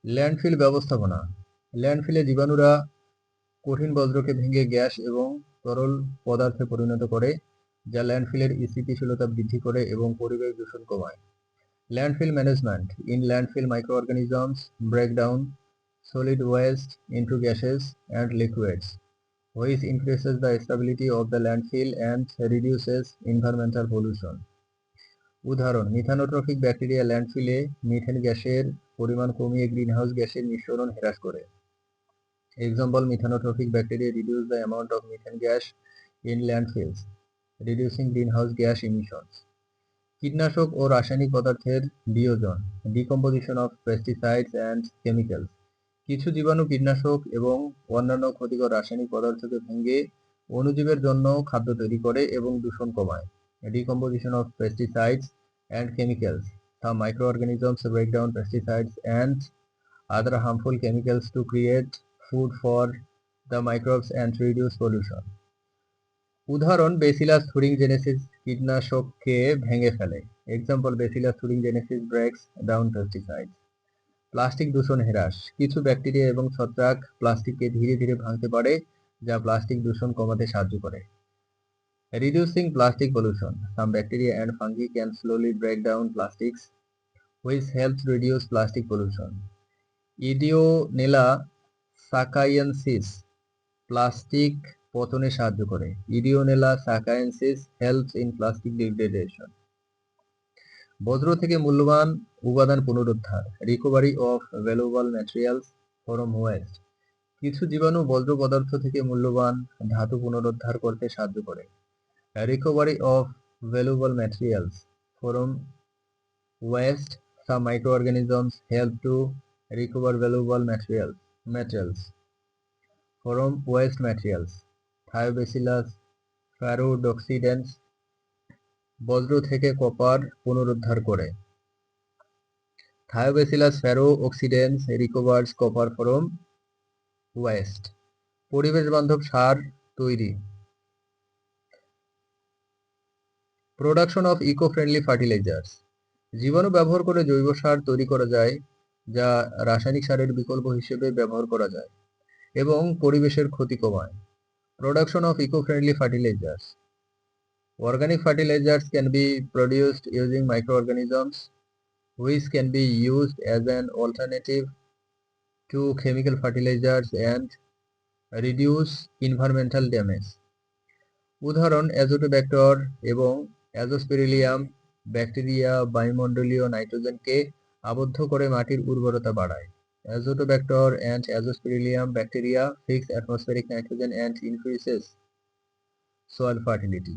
Landfill ব্যবস্থাপনা। ল্যান্ডফিলে জীবাণুরা কঠিন বজ্রকে ভেঙে গ্যাস এবং তরল পদার্থে পরিণত করে, যা ল্যান্ডফিলের স্থিতিশীলতা বৃদ্ধি করে এবং পরিবেশ দূষণ কমায়। Landfill management. In landfill, মাইক্রোঅর্গানিজমস break down solid waste into gases and liquids, which increases the stability of the landfill and reduces environmental pollution. উদাহরণ: মিথানোট্রফিক ব্যাকটেরিয়া ল্যান্ডফিলে মিথেন গ্যাসের পরিমাণ কমিয়ে গ্রিনহাউস গ্যাসের নিঃসরণ হ্রাস করে। Example: methanotrophic bacteria reduce the amount of methane gas in landfills, reducing greenhouse gas emissions. কীটনাশক ও রাসায়নিক পদার্থের বিয়োজন। Decomposition of pesticides and chemicals. কিছু জীবাণু কীটনাশক এবং অন্যান্য ক্ষতিকর রাসায়নিক পদার্থকে ভেঙে অণুজীবের জন্য খাদ্য তৈরি করে এবং দূষণ কমায়। Decomposition of pesticides and chemicals. Some microorganisms break down pesticides and other harmful chemicals to create food for the microbes and reduce pollution. উদাহরণ: বেসিলাস থুরিনজেনেসিস কীটনাশককে ভেঙে ফেলে। Example: Bacillus thuringiensis breaks down pesticides. Plastic দূষণ হ্রাস। কিছু bacteria এবং ছত্রাক প্লাস্টিককে ধীরে ধীরে ভাঙতে পারে, যা প্লাস্টিক দূষণ কমাতে সাহায্য করে। Reducing plastic pollution. Some bacteria and fungi can slowly break down plastics, which helps reduce plastic pollution. Ideonella sakaiensis plastic পতনে সাহায্য করে। Ideonella sakaiensis helps in plastic degradation. বজ্র থেকে মূল্যবান উপাদান পুনরুদ্ধার। Recovery of valuable materials from waste. কিছু জীবাণু বজ্র পদার্থ থেকে মূল্যবান ধাতু পুনরুদ্ধার করতে সাহায্য করে। Recovery of valuable materials from West. Some মাইক্রোঅর্গানিজমস help to recover valuable materials from waste materials. Thiobacillus ferrooxidans বজ্র থেকে কপার পুনরুদ্ধার করে। Thiobacillus ferrooxidans recovers copper from waste. পরিবেশ বান্ধব সার তৈরি। Production of eco-friendly fertilisers. জীবাণু ব্যবহার করে জৈব সার তৈরি করা যায়, যা রাসায়নিক সারের বিকল্প হিসেবে ব্যবহার করা যায় এবং পরিবেশের ক্ষতি কমায়। Production of eco-friendly fertilisers. Organic fertilizers can be produced using microorganisms, which can be used as an alternative to chemical fertilizers and reduce environmental damage. উদাহরণ: অ্যাজোটোব্যাক্টর এবং অ্যাজোস্পেরিলিয়াম ব্যাকটেরিয়া বায়ুমণ্ডলীয় নাইট্রোজেনকে আবদ্ধ করে মাটির উর্বরতা বাড়ায়। Azotobacter and Azospirillum bacteria fix atmospheric nitrogen and increases soil fertility.